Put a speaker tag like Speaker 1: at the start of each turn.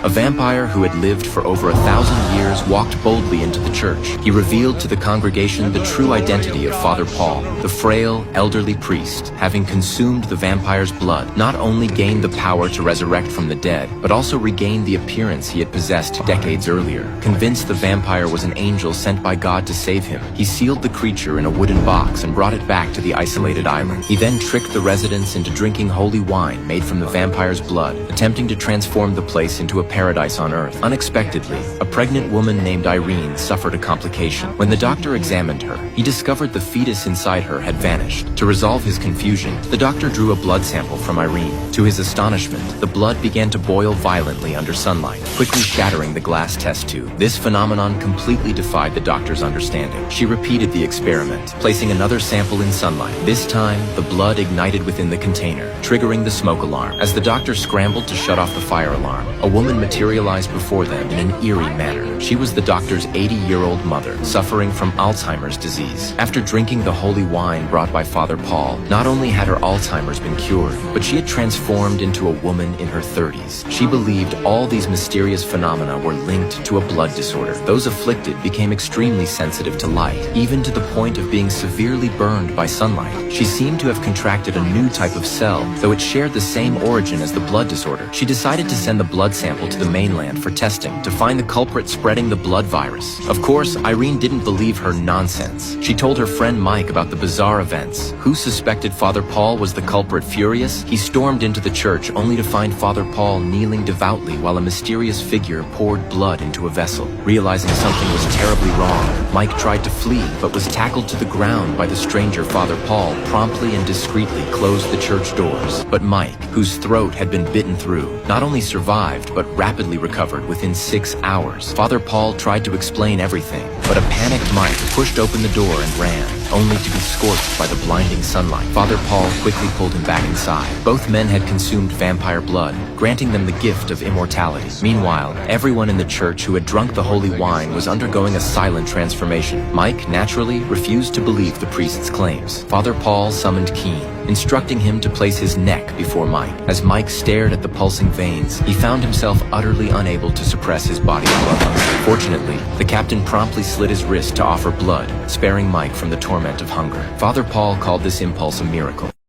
Speaker 1: A vampire who had lived for over 1,000 years walked boldly into the church. He revealed to the congregation the true identity of Father Paul. The frail, elderly priest, having consumed the vampire's blood, not only gained the power to resurrect from the dead, but also regained the appearance he had possessed decades earlier. Convinced the vampire was an angel sent by God to save him, he sealed the creature in a wooden box and brought it back to the isolated island. He then tricked the residents into drinking holy wine made from the vampire's blood, attempting to transform the place into a paradise on Earth. Unexpectedly, a pregnant woman named Irene suffered a complication. When the doctor examined her, he discovered the fetus inside her had vanished. To resolve his confusion, the doctor drew a blood sample from Irene. To his astonishment, the blood began to boil violently under sunlight, quickly shattering the glass test tube. This phenomenon completely defied the doctor's understanding. She repeated the experiment, placing another sample in sunlight. This time, the blood ignited within the container, triggering the smoke alarm. As the doctor scrambled to shut off the fire alarm, a woman materialized before them in an eerie manner. She was the doctor's 80-year-old mother, suffering from Alzheimer's disease. After drinking the holy wine brought by Father Paul, not only had her Alzheimer's been cured, but she had transformed into a woman in her 30s. She believed all these mysterious phenomena were linked to a blood disorder. Those afflicted became extremely sensitive to light, even to the point of being severely burned by sunlight. She seemed to have contracted a new type of cell, though it shared the same origin as the blood disorder. She decided to send the blood sample to the mainland for testing to find the culprit spreading the blood virus. Of course, Irene didn't believe her nonsense. She told her friend Mike about the bizarre events. Who suspected Father Paul was the culprit furious? He stormed into the church only to find Father Paul kneeling devoutly while a mysterious figure poured blood into a vessel. Realizing something was terribly wrong, Mike tried to flee but was tackled to the ground by the stranger. Father Paul promptly and discreetly closed the church doors. But Mike, whose throat had been bitten through, not only survived but rapidly recovered within 6 hours. Father Paul tried to explain everything, but a panicked Mike pushed open the door and ran, only to be scorched by the blinding sunlight. Father Paul quickly pulled him back inside. Both men had consumed vampire blood, granting them the gift of immortality. Meanwhile, everyone in the church who had drunk the holy wine was undergoing a silent transformation. Mike naturally refused to believe the priest's claims. Father Paul summoned Keen, instructing him to place his neck before Mike. As Mike stared at the pulsing veins, he found himself utterly unable to suppress his body's blood hunger. Fortunately, the captain promptly slit his wrist to offer blood, sparing Mike from the torment of hunger. Father Paul called this impulse a miracle.